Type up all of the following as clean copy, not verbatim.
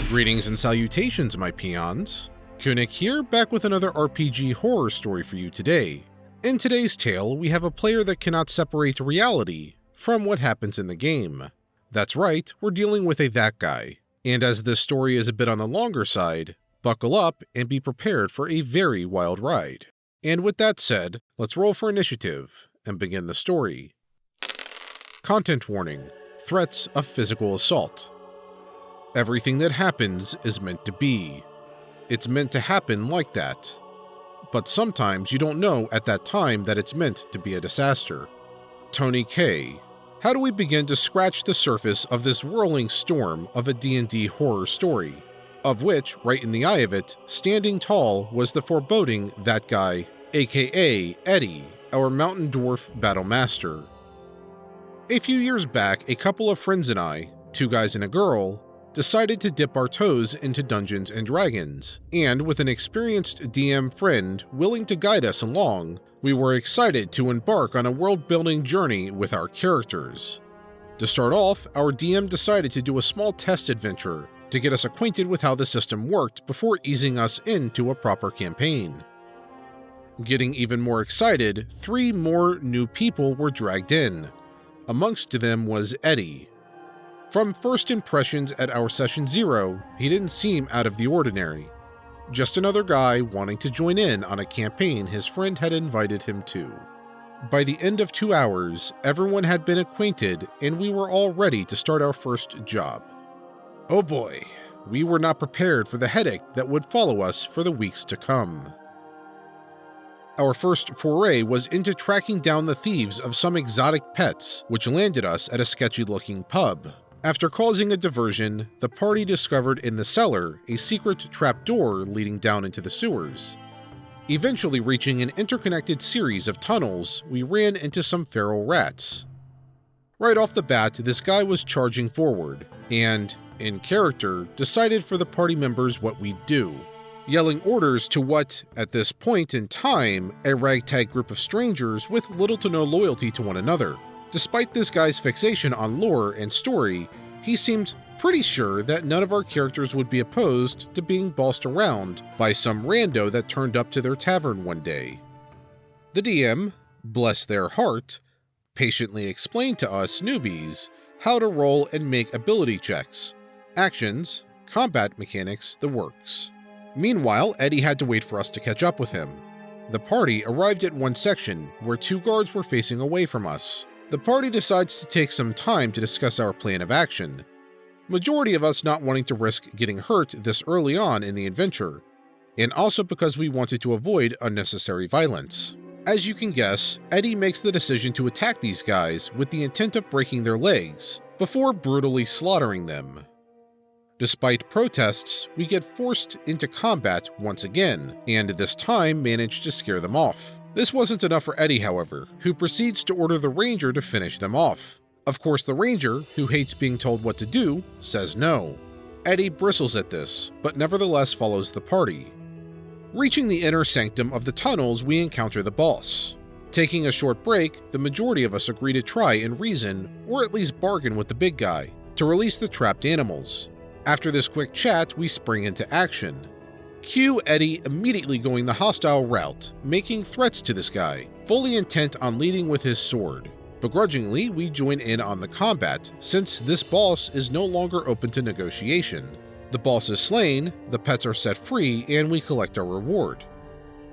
Greetings and salutations, my peons. Kunic here, back with another RPG horror story for you today. In today's tale, we have a player that cannot separate reality from what happens in the game. That's right, we're dealing with a that guy. And as this story is a bit on the longer side, buckle up and be prepared for a very wild ride. And with that said, let's roll for initiative and begin the story. Content warning: threats of physical assault. Everything that happens is meant to be. It's meant to happen like that. But sometimes you don't know at that time that it's meant to be a disaster. Tony K. How do we begin to scratch the surface of this whirling storm of a D&D horror story, of which, right in the eye of it, standing tall was the foreboding that guy, aka Eddy, our mountain dwarf battle master. A few years back, a couple of friends and I, two guys and a girl, decided to dip our toes into Dungeons & Dragons, and with an experienced DM friend willing to guide us along, we were excited to embark on a world-building journey with our characters. To start off, our DM decided to do a small test adventure to get us acquainted with how the system worked before easing us into a proper campaign. Getting even more excited, 3 more new people were dragged in. Amongst them was Eddy. From first impressions at our session 0, he didn't seem out of the ordinary. Just another guy wanting to join in on a campaign his friend had invited him to. By the end of 2 hours, everyone had been acquainted and we were all ready to start our first job. Oh boy, we were not prepared for the headache that would follow us for the weeks to come. Our first foray was into tracking down the thieves of some exotic pets, which landed us at a sketchy-looking pub. After causing a diversion, the party discovered in the cellar a secret trapdoor leading down into the sewers. Eventually reaching an interconnected series of tunnels, we ran into some feral rats. Right off the bat, this guy was charging forward, and, in character, decided for the party members what we'd do, yelling orders to what, at this point in time, a ragtag group of strangers with little to no loyalty to one another. Despite this guy's fixation on lore and story, he seemed pretty sure that none of our characters would be opposed to being bossed around by some rando that turned up to their tavern one day. The DM, bless their heart, patiently explained to us newbies how to roll and make ability checks, actions, combat mechanics, the works. Meanwhile, Eddy had to wait for us to catch up with him. The party arrived at one section where 2 guards were facing away from us. The party decides to take some time to discuss our plan of action, majority of us not wanting to risk getting hurt this early on in the adventure, and also because we wanted to avoid unnecessary violence. As you can guess, Eddy makes the decision to attack these guys with the intent of breaking their legs, before brutally slaughtering them. Despite protests, we get forced into combat once again, and this time manage to scare them off. This wasn't enough for Eddy, however, who proceeds to order the ranger to finish them off. Of course, the ranger, who hates being told what to do, says no. Eddy bristles at this, but nevertheless follows the party. Reaching the inner sanctum of the tunnels, we encounter the boss. Taking a short break, the majority of us agree to try and reason, or at least bargain with the big guy, to release the trapped animals. After this quick chat, we spring into action. Cue Eddy immediately going the hostile route, making threats to this guy, fully intent on leading with his sword. Begrudgingly, we join in on the combat, since this boss is no longer open to negotiation. The boss is slain, the pets are set free, and we collect our reward.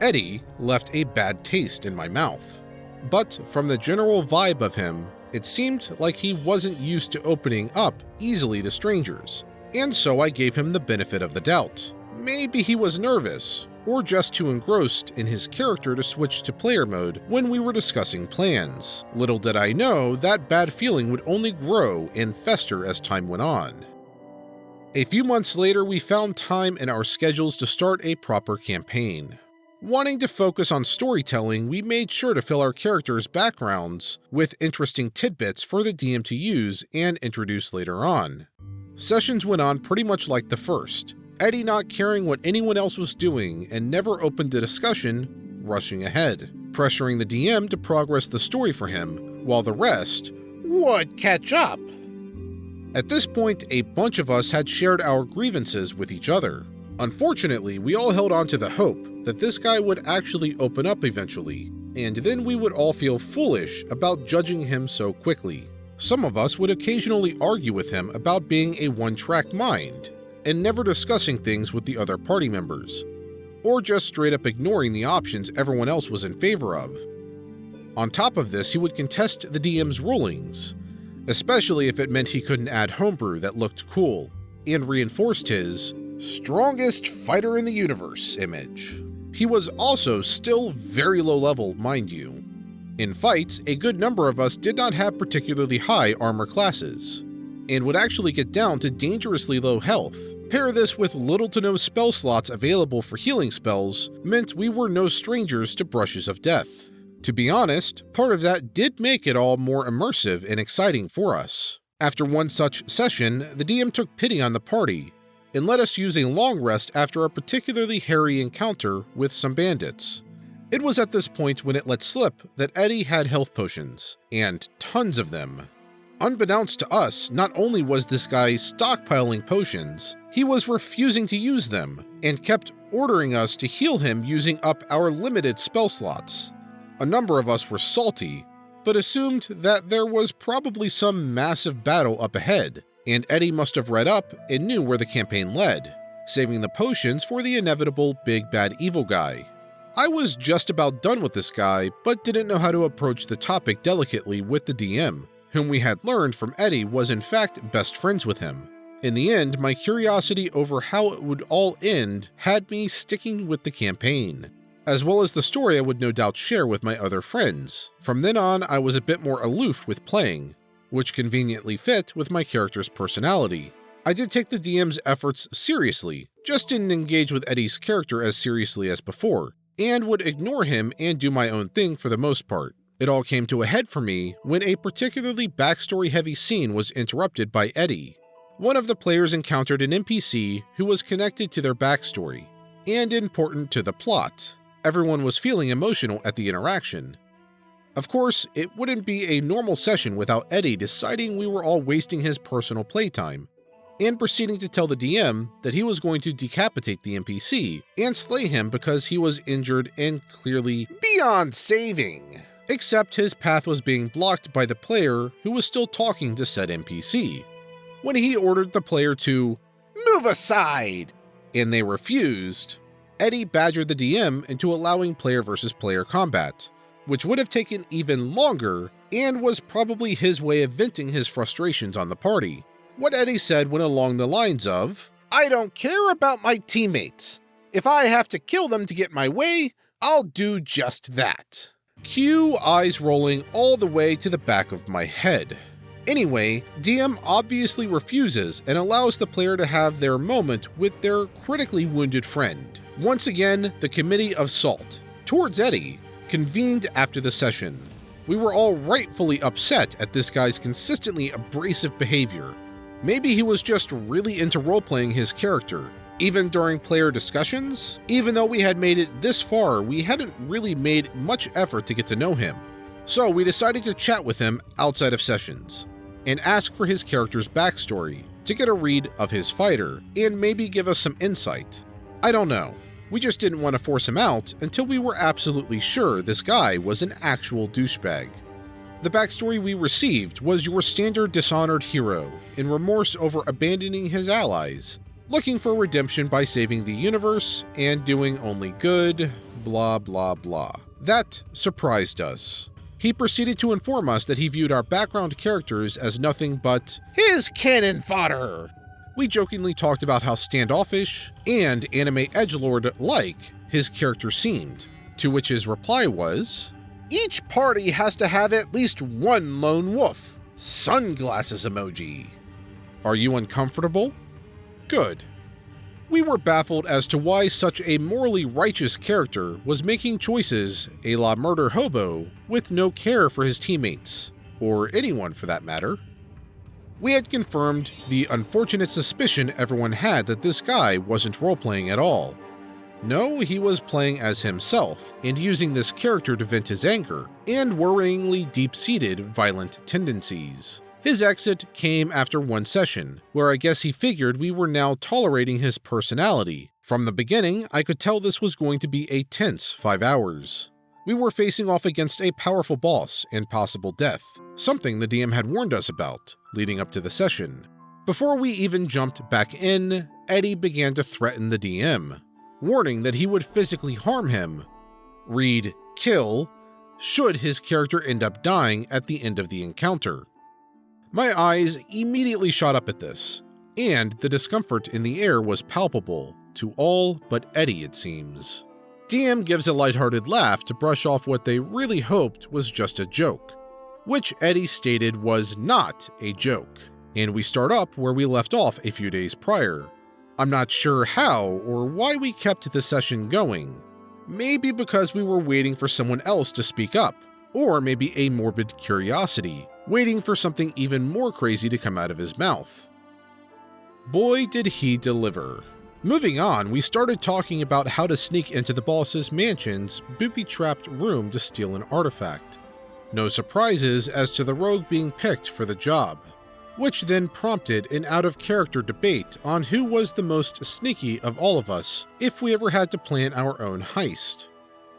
Eddy left a bad taste in my mouth. But from the general vibe of him, it seemed like he wasn't used to opening up easily to strangers, and so I gave him the benefit of the doubt. Maybe he was nervous, or just too engrossed in his character to switch to player mode when we were discussing plans. Little did I know that bad feeling would only grow and fester as time went on. A few months later, we found time in our schedules to start a proper campaign. Wanting to focus on storytelling, we made sure to fill our characters' backgrounds with interesting tidbits for the DM to use and introduce later on. Sessions went on pretty much like the first, Eddy not caring what anyone else was doing and never opened the discussion, rushing ahead, pressuring the DM to progress the story for him, while the rest would catch up. At this point, a bunch of us had shared our grievances with each other. Unfortunately, we all held on to the hope that this guy would actually open up eventually, and then we would all feel foolish about judging him so quickly. Some of us would occasionally argue with him about being a one-track mind, and never discussing things with the other party members, or just straight up ignoring the options everyone else was in favor of. On top of this, he would contest the DM's rulings, especially if it meant he couldn't add homebrew that looked cool, and reinforced his strongest fighter in the universe image. He was also still very low level, mind you. In fights, a good number of us did not have particularly high armor classes, and would actually get down to dangerously low health. Pair this with little to no spell slots available for healing spells meant we were no strangers to brushes of death. To be honest, part of that did make it all more immersive and exciting for us. After one such session, the DM took pity on the party and let us use a long rest after a particularly hairy encounter with some bandits. It was at this point when it let slip that Eddy had health potions, and tons of them. Unbeknownst to us, not only was this guy stockpiling potions, he was refusing to use them, and kept ordering us to heal him using up our limited spell slots. A number of us were salty, but assumed that there was probably some massive battle up ahead, and Eddy must have read up and knew where the campaign led, saving the potions for the inevitable big bad evil guy. I was just about done with this guy, but didn't know how to approach the topic delicately with the DM, whom we had learned from Eddy was in fact best friends with him. In the end, my curiosity over how it would all end had me sticking with the campaign, as well as the story I would no doubt share with my other friends. From then on, I was a bit more aloof with playing, which conveniently fit with my character's personality. I did take the DM's efforts seriously, just didn't engage with Eddy's character as seriously as before, and would ignore him and do my own thing for the most part. It all came to a head for me when a particularly backstory-heavy scene was interrupted by Eddy. One of the players encountered an NPC who was connected to their backstory, and important to the plot. Everyone was feeling emotional at the interaction. Of course, it wouldn't be a normal session without Eddy deciding we were all wasting his personal playtime, and proceeding to tell the DM that he was going to decapitate the NPC and slay him because he was injured and clearly beyond saving. Except his path was being blocked by the player who was still talking to said NPC. When he ordered the player to move aside, and they refused, Eddy badgered the DM into allowing player versus player combat, which would have taken even longer and was probably his way of venting his frustrations on the party. What Eddy said went along the lines of, "I don't care about my teammates. If I have to kill them to get my way, I'll do just that." Cue eyes rolling all the way to the back of my head. Anyway, DM obviously refuses and allows the player to have their moment with their critically wounded friend. Once again, the Committee of Salt, towards Eddy, convened after the session. We were all rightfully upset at this guy's consistently abrasive behavior. Maybe he was just really into role-playing his character. Even during player discussions, even though we had made it this far, we hadn't really made much effort to get to know him. So we decided to chat with him outside of sessions, and ask for his character's backstory, to get a read of his fighter, and maybe give us some insight. I don't know. We just didn't want to force him out until we were absolutely sure this guy was an actual douchebag. The backstory we received was your standard dishonored hero, in remorse over abandoning his allies, looking for redemption by saving the universe and doing only good, blah blah blah. That surprised us. He proceeded to inform us that he viewed our background characters as nothing but his cannon fodder. We jokingly talked about how standoffish and anime edgelord-like his character seemed, to which his reply was, "Each party has to have at least one lone wolf. Sunglasses emoji." Are you uncomfortable? Good. We were baffled as to why such a morally righteous character was making choices a la murder hobo with no care for his teammates, or anyone for that matter. We had confirmed the unfortunate suspicion everyone had that this guy wasn't role-playing at all. No, he was playing as himself, and using this character to vent his anger and worryingly deep-seated violent tendencies. His exit came after one session, where I guess he figured we were now tolerating his personality. From the beginning, I could tell this was going to be a tense 5 hours. We were facing off against a powerful boss and possible death, something the DM had warned us about, leading up to the session. Before we even jumped back in, Eddy began to threaten the DM, warning that he would physically harm him. Read kill, should his character end up dying at the end of the encounter. My eyes immediately shot up at this, and the discomfort in the air was palpable to all but Eddy, it seems. DM gives a lighthearted laugh to brush off what they really hoped was just a joke, which Eddy stated was not a joke, and we start up where we left off a few days prior. I'm not sure how or why we kept the session going. Maybe because we were waiting for someone else to speak up, or maybe a morbid curiosity, waiting for something even more crazy to come out of his mouth. Boy, did he deliver. Moving on, we started talking about how to sneak into the boss's mansion's booby-trapped room to steal an artifact. No surprises as to the rogue being picked for the job, which then prompted an out-of-character debate on who was the most sneaky of all of us if we ever had to plan our own heist.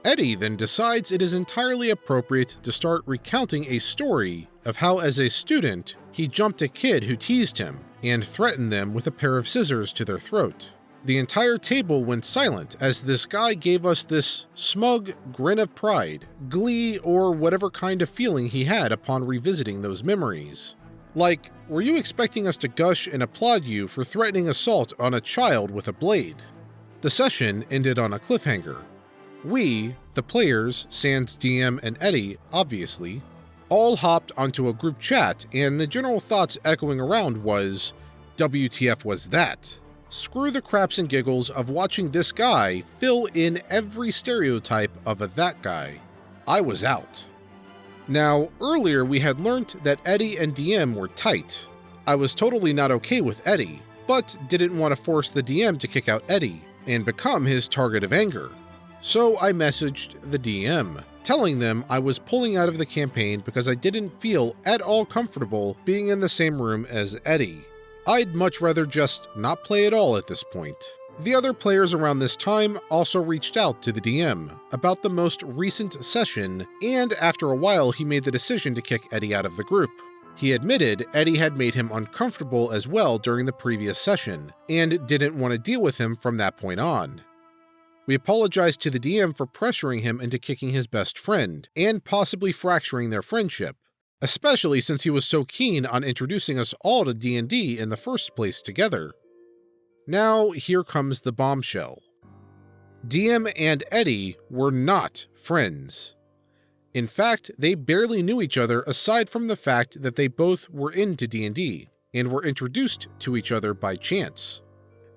Eddy then decides it is entirely appropriate to start recounting a story of how, as a student, he jumped a kid who teased him and threatened them with a pair of scissors to their throat. The entire table went silent as this guy gave us this smug grin of pride, glee, or whatever kind of feeling he had upon revisiting those memories. Like, were you expecting us to gush and applaud you for threatening assault on a child with a blade? The session ended on a cliffhanger. We, the players, sans DM and Eddy, obviously, all hopped onto a group chat, and the general thoughts echoing around was, WTF was that? Screw the craps and giggles of watching this guy fill in every stereotype of a that guy. I was out. Now, earlier we had learnt that Eddy and DM were tight. I was totally not okay with Eddy, but didn't want to force the DM to kick out Eddy and become his target of anger. So I messaged the DM, telling them I was pulling out of the campaign because I didn't feel at all comfortable being in the same room as Eddy. I'd much rather just not play at all at this point. The other players around this time also reached out to the DM about the most recent session, and after a while he made the decision to kick Eddy out of the group. He admitted Eddy had made him uncomfortable as well during the previous session, and didn't want to deal with him from that point on. We apologized to the DM for pressuring him into kicking his best friend, and possibly fracturing their friendship, especially since he was so keen on introducing us all to D&D in the first place together. Now, here comes the bombshell. DM and Eddy were not friends. In fact, they barely knew each other aside from the fact that they both were into D&D, and were introduced to each other by chance.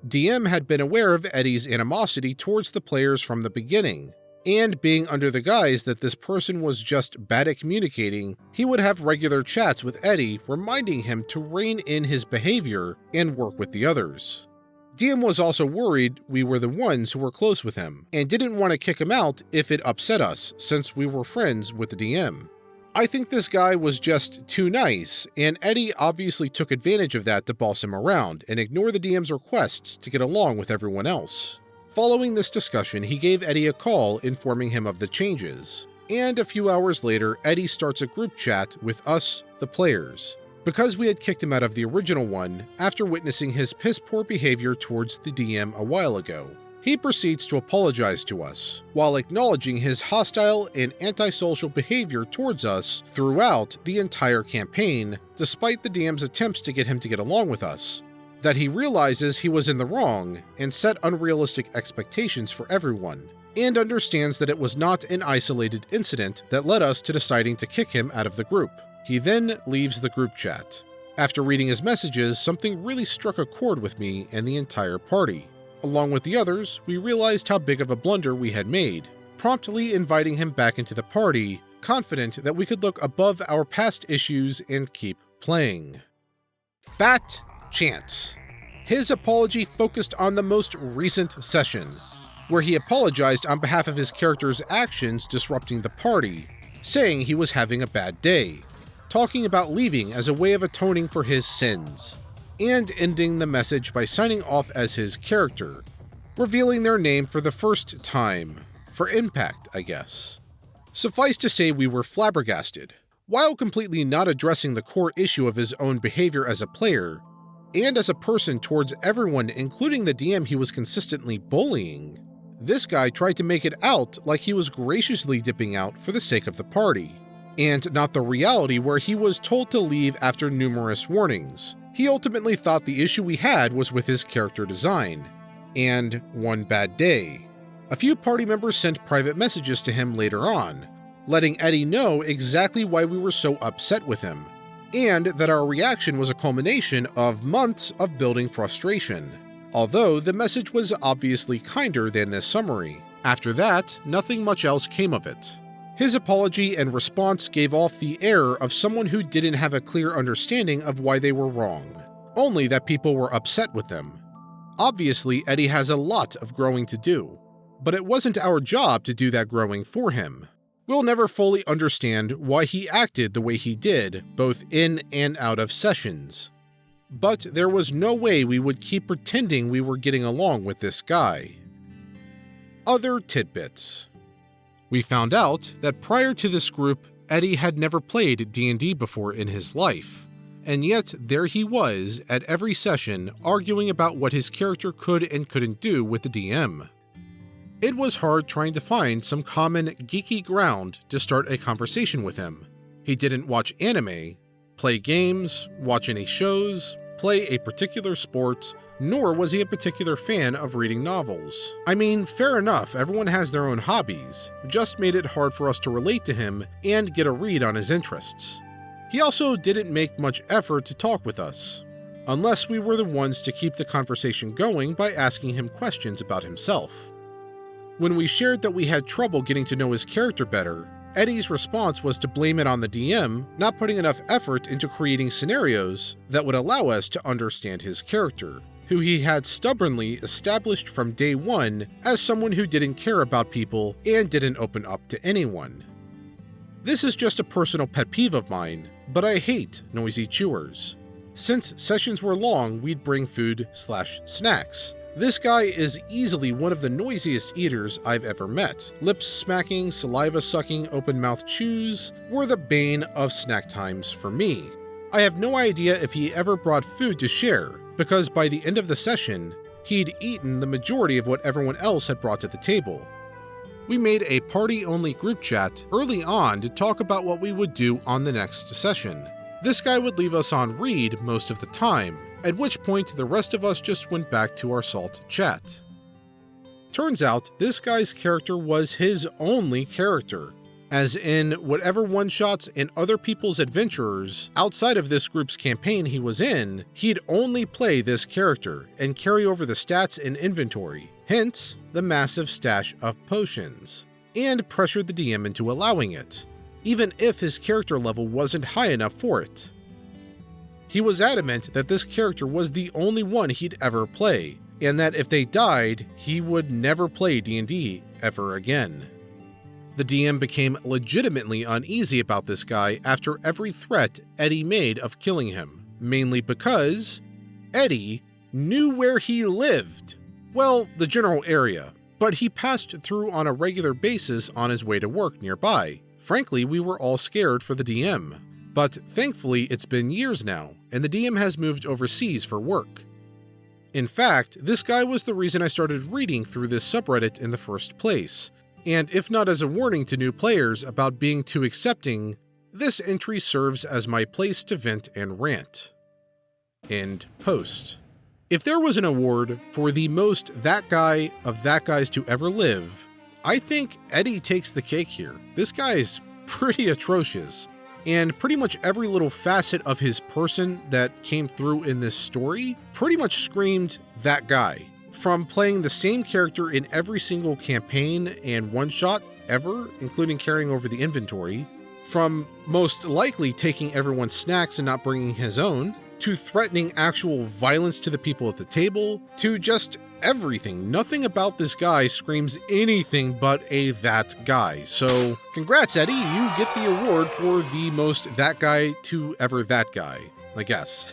DM had been aware of Eddy's animosity towards the players from the beginning, and being under the guise that this person was just bad at communicating, he would have regular chats with Eddy reminding him to rein in his behavior and work with the others. DM was also worried we were the ones who were close with him, and didn't want to kick him out if it upset us, since we were friends with the DM. I think this guy was just too nice, and Eddy obviously took advantage of that to boss him around and ignore the DM's requests to get along with everyone else. Following this discussion, he gave Eddy a call informing him of the changes, and a few hours later, Eddy starts a group chat with us, the players, because we had kicked him out of the original one after witnessing his piss-poor behavior towards the DM a while ago. He proceeds to apologize to us, while acknowledging his hostile and antisocial behavior towards us throughout the entire campaign, despite the DM's attempts to get him to get along with us. That he realizes he was in the wrong and set unrealistic expectations for everyone, and understands that it was not an isolated incident that led us to deciding to kick him out of the group. He then leaves the group chat. After reading his messages, something really struck a chord with me and the entire party. Along with the others, we realized how big of a blunder we had made, promptly inviting him back into the party, confident that we could look above our past issues and keep playing. Fat chance. His apology focused on the most recent session, where he apologized on behalf of his character's actions disrupting the party, saying he was having a bad day. talking about leaving as a way of atoning for his sins, and ending the message by signing off as his character, revealing their name for the first time, for impact, I guess. Suffice to say we were flabbergasted. While completely not addressing the core issue of his own behavior as a player, and as a person towards everyone including the DM he was consistently bullying, this guy tried to make it out like he was graciously dipping out for the sake of the party, and not the reality where he was told to leave after numerous warnings. He ultimately thought the issue we had was with his character design, and one bad day. A few party members sent private messages to him later on, letting Eddy know exactly why we were so upset with him, and that our reaction was a culmination of months of building frustration, although the message was obviously kinder than this summary. After that, nothing much else came of it. His apology and response gave off the air of someone who didn't have a clear understanding of why they were wrong, only that people were upset with them. Obviously, Eddy has a lot of growing to do, but it wasn't our job to do that growing for him. We'll never fully understand why he acted the way he did, both in and out of sessions. But there was no way we would keep pretending we were getting along with this guy. Other tidbits. We found out that prior to this group, Eddy had never played D&D before in his life, and yet there he was at every session arguing about what his character could and couldn't do with the DM. It was hard trying to find some common geeky ground to start a conversation with him. He didn't watch anime, play games, watch any shows, play a particular sport, nor was he a particular fan of reading novels. I mean, fair enough, everyone has their own hobbies, just made it hard for us to relate to him and get a read on his interests. He also didn't make much effort to talk with us, unless we were the ones to keep the conversation going by asking him questions about himself. When we shared that we had trouble getting to know his character better, Eddy's response was to blame it on the DM not putting enough effort into creating scenarios that would allow us to understand his character, who he had stubbornly established from day one as someone who didn't care about people and didn't open up to anyone. This is just a personal pet peeve of mine, but I hate noisy chewers. Since sessions were long, we'd bring food/snacks. This guy is easily one of the noisiest eaters I've ever met. Lips smacking, saliva sucking, open mouth chews were the bane of snack times for me. I have no idea if he ever brought food to share, because by the end of the session, he'd eaten the majority of what everyone else had brought to the table. We made a party-only group chat early on to talk about what we would do on the next session. This guy would leave us on read most of the time, at which point the rest of us just went back to our salt chat. Turns out, this guy's character was his only character, as in whatever one-shots and other people's adventurers outside of this group's campaign he was in, he'd only play this character and carry over the stats and inventory, hence the massive stash of potions, and pressured the DM into allowing it, even if his character level wasn't high enough for it. He was adamant that this character was the only one he'd ever play, and that if they died, he would never play D&D ever again. The DM became legitimately uneasy about this guy after every threat Eddy made of killing him, mainly because Eddy knew where he lived. Well, the general area, but he passed through on a regular basis on his way to work nearby. Frankly, we were all scared for the DM. But thankfully, it's been years now, and the DM has moved overseas for work. In fact, this guy was the reason I started reading through this subreddit in the first place, and if not as a warning to new players about being too accepting, this entry serves as my place to vent and rant. End post. If there was an award for the most that guy of that guys to ever live, I think Eddy takes the cake here. This guy is pretty atrocious. And pretty much every little facet of his person that came through in this story pretty much screamed that guy. From playing the same character in every single campaign and one-shot ever, including carrying over the inventory, from most likely taking everyone's snacks and not bringing his own, to threatening actual violence to the people at the table, to just everything. Nothing about this guy screams anything but a that guy. So congrats, Eddy, you get the award for the most that guy to ever that guy, I guess.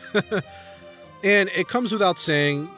And it comes without saying,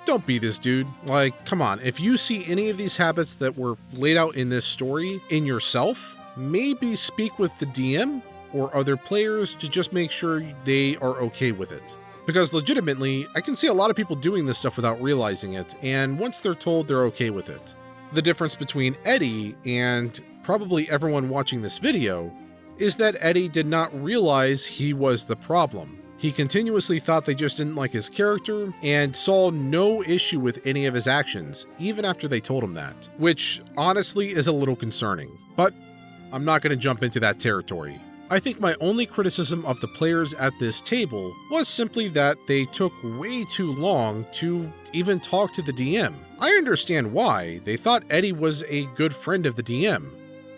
don't be this dude. Like, come on, if you see any of these habits that were laid out in this story in yourself, maybe speak with the DM or other players to just make sure they are okay with it. Because legitimately, I can see a lot of people doing this stuff without realizing it, and once they're told, they're okay with it. The difference between Eddy and probably everyone watching this video is that Eddy did not realize he was the problem. He continuously thought they just didn't like his character and saw no issue with any of his actions, even after they told him that, which honestly is a little concerning, but I'm not going to jump into that territory. I think my only criticism of the players at this table was simply that they took way too long to even talk to the DM. I understand why. They thought Eddy was a good friend of the DM.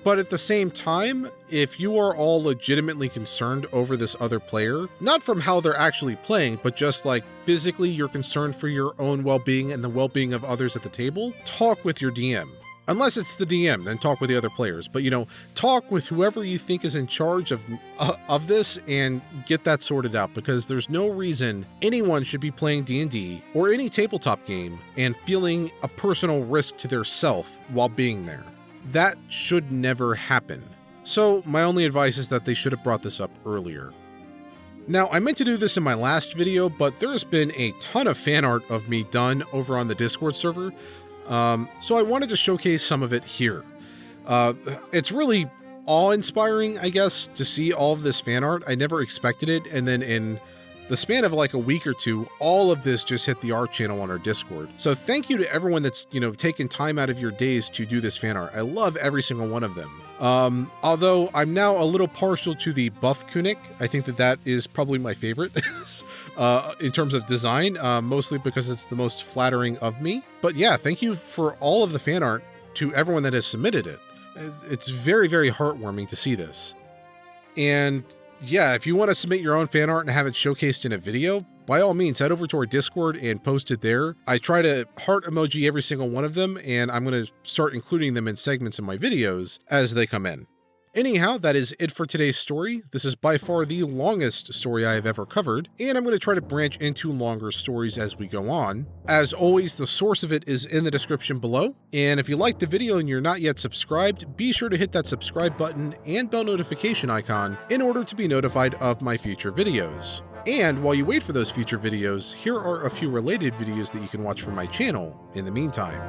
But at the same time, if you are all legitimately concerned over this other player, not from how they're actually playing, but just like physically you're concerned for your own well-being and the well-being of others at the table, talk with your DM. Unless it's the DM, then talk with the other players. But, talk with whoever you think is in charge of this and get that sorted out, because there's no reason anyone should be playing D&D or any tabletop game and feeling a personal risk to their self while being there. That should never happen. So my only advice is that they should have brought this up earlier. Now, I meant to do this in my last video, but there has been a ton of fan art of me done over on the Discord server. So I wanted to showcase some of it here. It's really awe-inspiring, I guess, to see all of this fan art. I never expected it, and then in the span of like a week or two, all of this just hit the art channel on our Discord. So thank you to everyone that's, taken time out of your days to do this fan art. I love every single one of them. Although I'm now a little partial to the buff Kunic. I think that is probably my favorite in terms of design, mostly because it's the most flattering of me. But yeah, thank you for all of the fan art to everyone that has submitted it. It's very, very heartwarming to see this. And yeah, if you want to submit your own fan art and have it showcased in a video, by all means, head over to our Discord and post it there. I try to heart emoji every single one of them, and I'm going to start including them in segments in my videos as they come in. Anyhow, that is it for today's story. This is by far the longest story I have ever covered, and I'm going to try to branch into longer stories as we go on. As always, the source of it is in the description below, and if you liked the video and you're not yet subscribed, be sure to hit that subscribe button and bell notification icon in order to be notified of my future videos. And while you wait for those future videos, here are a few related videos that you can watch from my channel in the meantime.